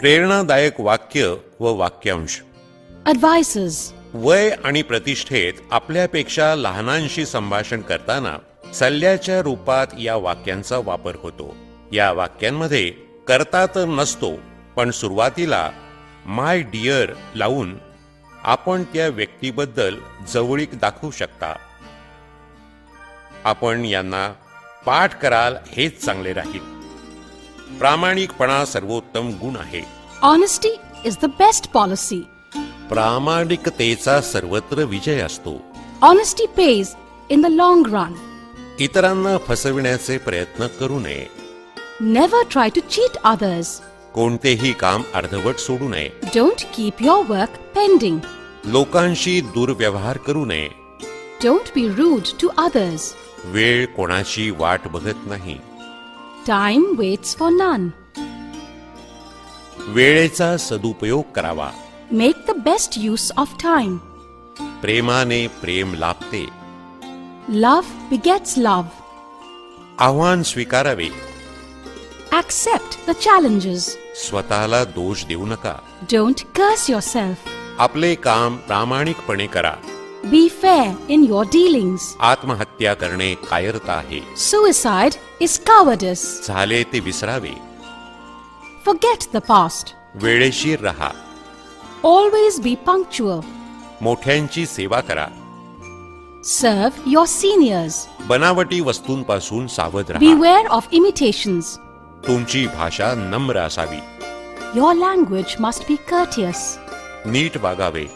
प्रेरणादायक वाक्य व वाक्यांश. Advices. वय आणि प्रतिष्ठेत आपल्यापेक्षा लहानांशी संभाषण करताना सल्ल्याच्या रूपात या वाक्यांचा वापर होतो. या वाक्यांमध्ये करता तर नसतो, पण सुरुवातीला माय डिअर लावून आपण त्या व्यक्तीबद्दल जवळीक दाखवू शकता. आपण यांना पाठ कराल हेच चांगले राहील. प्रामाणिकपणा सर्वोत्तम गुण आहे. Honesty is the best policy. प्रामाणिकतेचा सर्वत्र विजय असतो. Honesty pays in the long run. इतरांना फसविण्याचे प्रयत्न करू नये. Never try to cheat others. कोणतेही काम अर्धवट सोडू नये. Don't keep your work pending. लोकांशी दुर्व्यवहार करू नये. Don't be rude to others. वेळ कोणाची वाट बघत नाही. Time waits for none. वेळेचा सदुपयोग करावा. Make the best use of time. प्रेमाने प्रेम लाभते. Love begets love. आव्हान स्वीकारावे. Accept the challenges. स्वतःला दोष देऊ नका. Don't curse yourself. आपले काम प्रामाणिकपणे करा. Be fair in your dealings. आत्महत्या करणे कायरता आहे. Suicide is cowardice. झाले ते विसरावे. Forget the past. वेळेशीर रहा. Always be punctual. मोठ्यांची सेवा करा. Serve your seniors. बनावटी वस्तूंपासून सावध रहा. Beware of imitations. तुमची भाषा नम्र असावी. Your language must be courteous. नीट वागावे.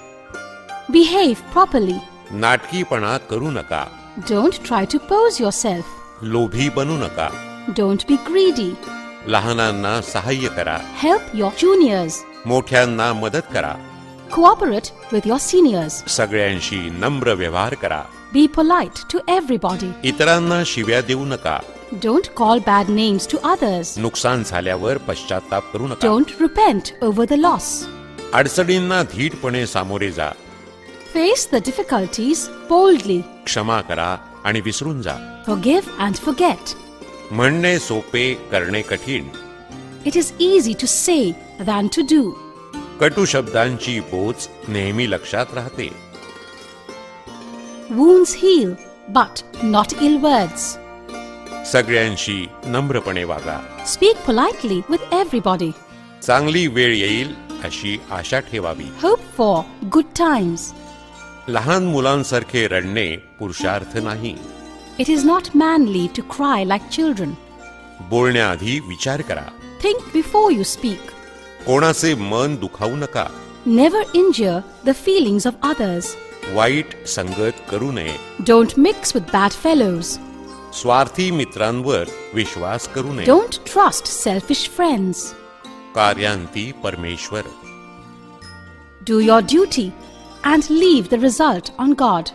Behave properly. नाटकीपणा करू नका. Don't try to pose yourself. लोभी बनू नका. Don't be greedy. लहानांना सहाय्य करा. Help your juniors. मोठ्यांना मदत करा. Cooperate with your seniors. सगळ्यांशी नम्र व्यवहार करा. Be polite to everybody. इतरांना शिव्या देऊ नका. Don't call bad names to others. नुकसान झाल्यावर पश्चाताप करू नका. Don't repent over the loss. अडचणींना धीटपणे सामोरे जा. Face the difficulties boldly. क्षमा करा आणि विसरून जा. Forgive and forget. म्हणणे सोपे, करणे कठीण. It is easy to say than to do. कटू शब्दांची बोच नेहमी लक्षात राहते. Wounds heal, but not ill words. सगळ्यांशी नम्रपणे वागा. Speak politely with everybody. चांगली वेळ येईल अशी आशा ठेवावी. Hope for good times. लहान मुलांसारखे रडणे पुरुषार्थ नाही. It is not manly to cry like children. बोलण्याआधी विचार करा. Think before you speak. कोणाचे मन दुखावू नका. Never injure the feelings of others. वाईट संगत करू नये. Don't mix with bad fellows. स्वार्थी मित्रांवर विश्वास करू नये. Don't trust selfish friends. कार्यांती परमेश्वर. Do your duty and leave the result on God.